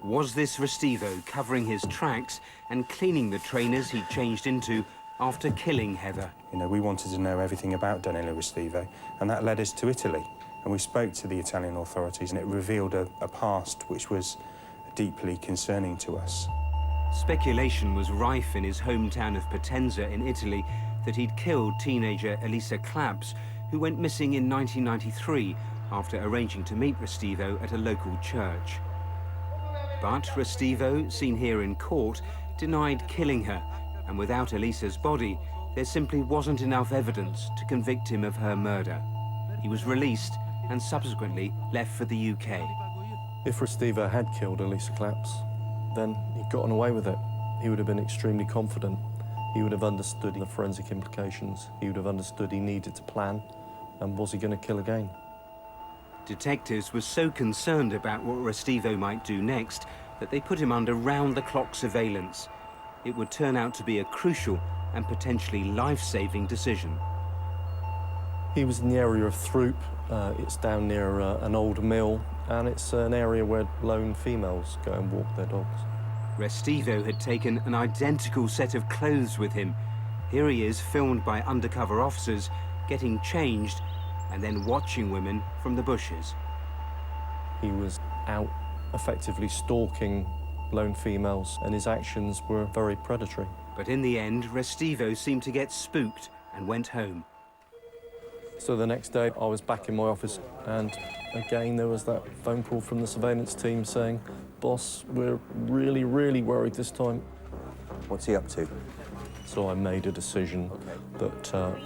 Was this Restivo covering his tracks and cleaning the trainers he'd changed into after killing Heather? You know, we wanted to know everything about Danilo Restivo, and that led us to Italy. And we spoke to the Italian authorities, and it revealed a past which was deeply concerning to us. Speculation was rife in his hometown of Potenza in Italy that he'd killed teenager Elisa Clabs, who went missing in 1993 after arranging to meet Restivo at a local church. But Restivo, seen here in court, denied killing her, and without Elisa's body, there simply wasn't enough evidence to convict him of her murder. He was released and subsequently left for the UK. If Restivo had killed Elisa Claps, then he'd gotten away with it. He would have been extremely confident. He would have understood the forensic implications. He would have understood he needed to plan, and was he going to kill again? Detectives were so concerned about what Restivo might do next that they put him under round-the-clock surveillance. It would turn out to be a crucial and potentially life-saving decision. He was in the area of Throop. It's down near an old mill, and it's an area where lone females go and walk their dogs. Restivo had taken an identical set of clothes with him. Here he is, filmed by undercover officers, getting changed and then watching women from the bushes. He was out effectively stalking lone females, and his actions were very predatory. But in the end, Restivo seemed to get spooked and went home. So the next day, I was back in my office, and again there was that phone call from the surveillance team saying, "Boss, we're really, really worried this time." What's he up to? So I made a decision that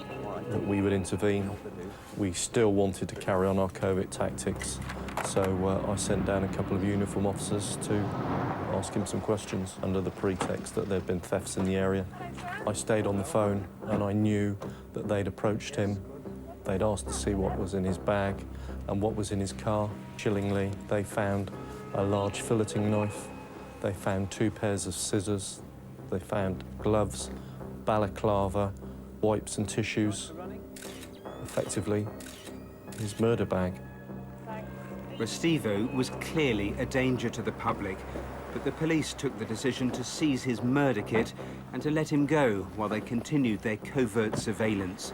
we would intervene. We still wanted to carry on our covert tactics, so I sent down a couple of uniform officers to ask him some questions under the pretext that there'd been thefts in the area. I stayed on the phone, and I knew that they'd approached him. They'd asked to see what was in his bag and what was in his car. Chillingly, they found a large filleting knife. They found 2 pairs of scissors. They found gloves, balaclava, wipes and tissues. Effectively, his murder bag. Restivo was clearly a danger to the public, but the police took the decision to seize his murder kit and to let him go while they continued their covert surveillance.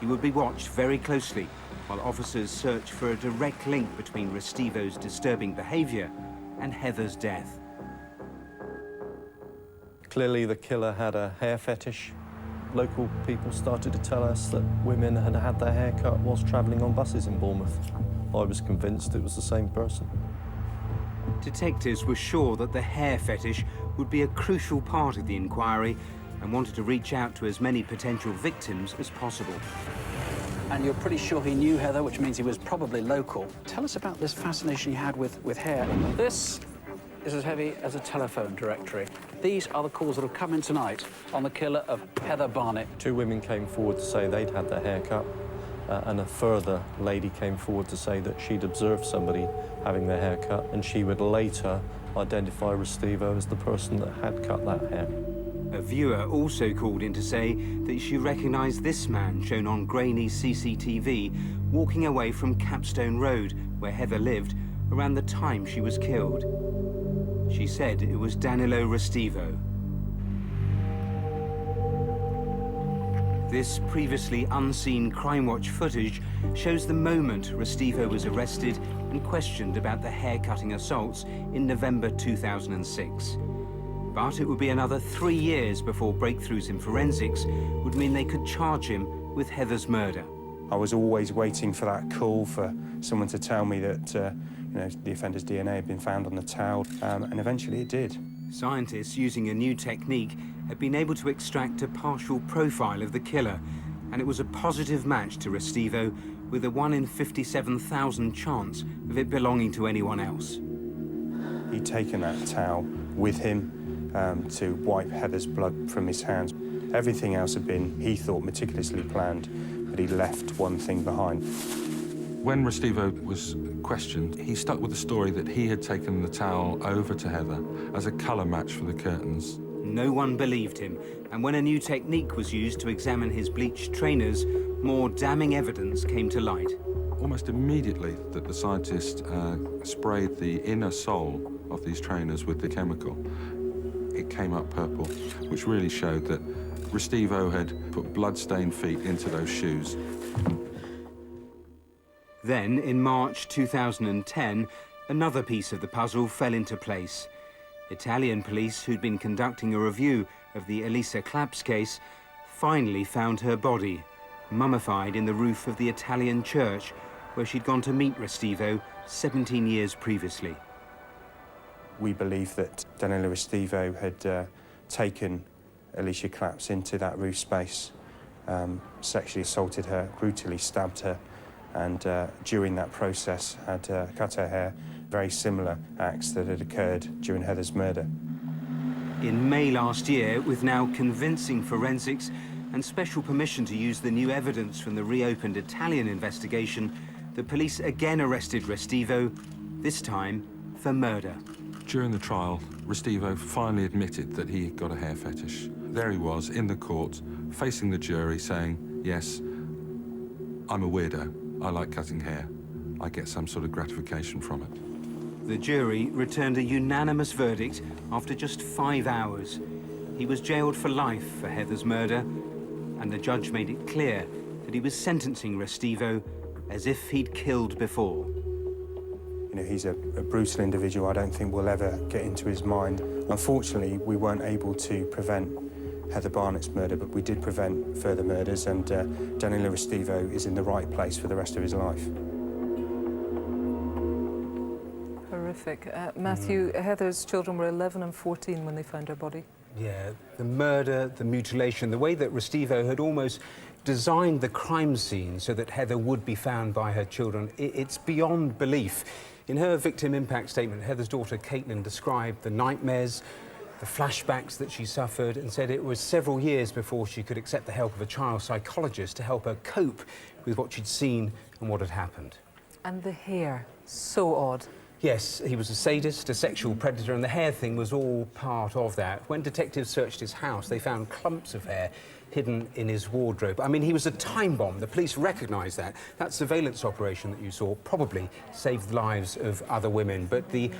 He would be watched very closely while officers searched for a direct link between Restivo's disturbing behaviour and Heather's death. Clearly, the killer had a hair fetish. Local people started to tell us that women had had their hair cut whilst travelling on buses in Bournemouth. I was convinced it was the same person. Detectives were sure that the hair fetish would be a crucial part of the inquiry and wanted to reach out to as many potential victims as possible. And you're pretty sure he knew Heather, which means he was probably local. Tell us about this fascination you had with hair. This is as heavy as a telephone directory. These are the calls that have come in tonight on the killer of Heather Barnett. 2 women came forward to say they'd had their hair cut, and a further lady came forward to say that she'd observed somebody having their hair cut, and she would later identify Restivo as the person that had cut that hair. A viewer also called in to say that she recognised this man shown on grainy CCTV walking away from Capstone Road, where Heather lived, around the time she was killed. She said it was Danilo Restivo. This previously unseen Crimewatch footage shows the moment Restivo was arrested and questioned about the hair-cutting assaults in November 2006. But it would be another 3 years before breakthroughs in forensics would mean they could charge him with Heather's murder. I was always waiting for that call for someone to tell me that the offender's DNA had been found on the towel, and eventually it did. Scientists using a new technique had been able to extract a partial profile of the killer, and it was a positive match to Restivo, with a 1 in 57,000 chance of it belonging to anyone else. He'd taken that towel with him to wipe Heather's blood from his hands. Everything else had been, he thought, meticulously planned, but he left one thing behind. When Restivo was questioned, he stuck with the story that he had taken the towel over to Heather as a colour match for the curtains. No one believed him, and when a new technique was used to examine his bleached trainers, more damning evidence came to light. Almost immediately that the scientist sprayed the inner sole of these trainers with the chemical, it came up purple, which really showed that Restivo had put blood-stained feet into those shoes. Then, in March 2010, another piece of the puzzle fell into place. Italian police, who'd been conducting a review of the Elisa Claps case, finally found her body, mummified in the roof of the Italian church, where she'd gone to meet Restivo 17 years previously. We believe that Danilo Restivo had taken Elisa Claps into that roof space sexually assaulted her, brutally stabbed her, and during that process had cut her hair. Very similar acts that had occurred during Heather's murder. In May last year, with now convincing forensics and special permission to use the new evidence from the reopened Italian investigation, the police again arrested Restivo, this time for murder. During the trial, Restivo finally admitted that he had got a hair fetish. There he was in the court, facing the jury, saying, yes, I'm a weirdo. I like cutting hair. I get some sort of gratification from it. The jury returned a unanimous verdict after just 5 hours. He was jailed for life for Heather's murder, and the judge made it clear that he was sentencing Restivo as if he'd killed before. You know, he's a brutal individual. I don't think we'll ever get into his mind. Unfortunately, we weren't able to prevent Heather Barnett's murder, but we did prevent further murders, and Danilo Restivo is in the right place for the rest of his life. Horrific. Matthew, Heather's children were 11 and 14 when they found her body. Yeah, the murder, the mutilation, the way that Restivo had almost designed the crime scene so that Heather would be found by her children, it's beyond belief. In her victim impact statement, Heather's daughter Caitlin described the nightmares, the flashbacks that she suffered, and said it was several years before she could accept the help of a child psychologist to help her cope with what she'd seen and what had happened. And the hair, so odd. Yes, he was a sadist, a sexual predator, and the hair thing was all part of that. When detectives searched his house, they found clumps of hair hidden in his wardrobe. I mean, he was a time bomb. The police recognised that. That surveillance operation that you saw probably saved the lives of other women. But the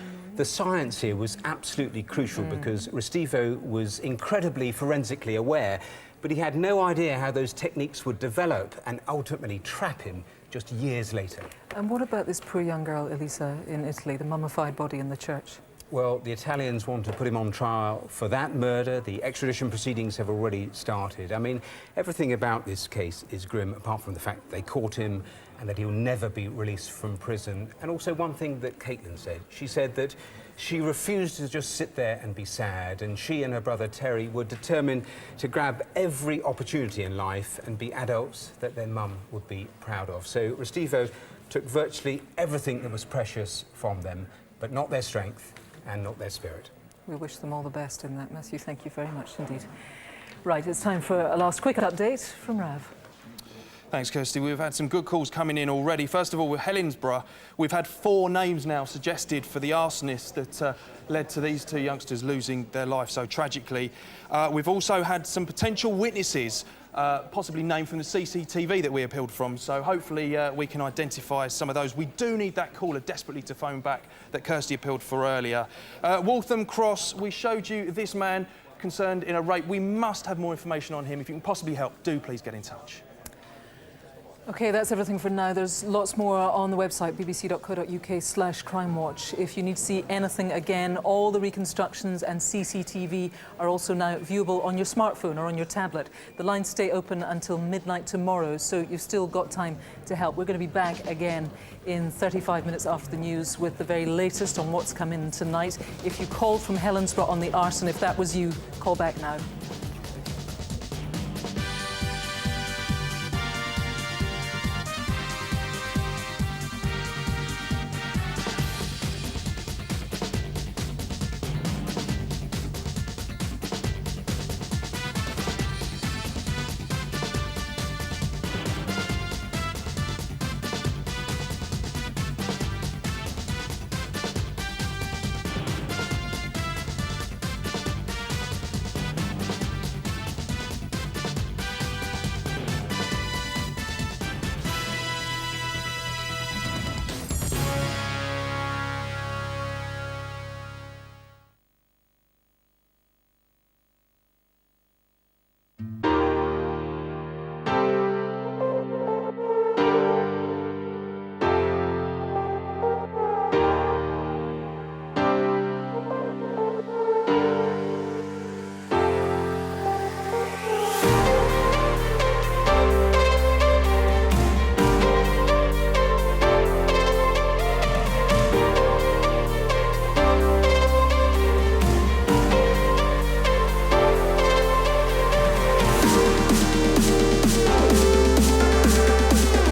science here was absolutely crucial because Restivo was incredibly forensically aware, but he had no idea how those techniques would develop and ultimately trap him just years later. And what about this poor young girl, Elisa, in Italy, the mummified body in the church? Well, the Italians want to put him on trial for that murder. The extradition proceedings have already started. I mean, everything about this case is grim, apart from the fact that they caught him and that he'll never be released from prison. And also one thing that Caitlin said. She said that she refused to just sit there and be sad, and she and her brother Terry were determined to grab every opportunity in life and be adults that their mum would be proud of. So Restivo took virtually everything that was precious from them, but not their strength and not their spirit. We wish them all the best in that, Matthew. Thank you very much indeed. Right, it's time for a last quick update from Rav. Thanks, Kirsty. We've had some good calls coming in already. First of all, with Helensburgh, we've had 4 names now suggested for the arsonist that led to these 2 youngsters losing their life so tragically. We've also had some potential witnesses, possibly named from the CCTV that we appealed from, so hopefully we can identify some of those. We do need that caller desperately to phone back that Kirsty appealed for earlier. Waltham Cross, we showed you this man concerned in a rape. We must have more information on him. If you can possibly help, do please get in touch. OK, that's everything for now. There's lots more on the website, bbc.co.uk/crimewatch. If you need to see anything again, all the reconstructions and CCTV are also now viewable on your smartphone or on your tablet. The lines stay open until midnight tomorrow, so you've still got time to help. We're going to be back again in 35 minutes after the news with the very latest on what's come in tonight. If you called from Helensburgh on the arson, if that was you, call back now.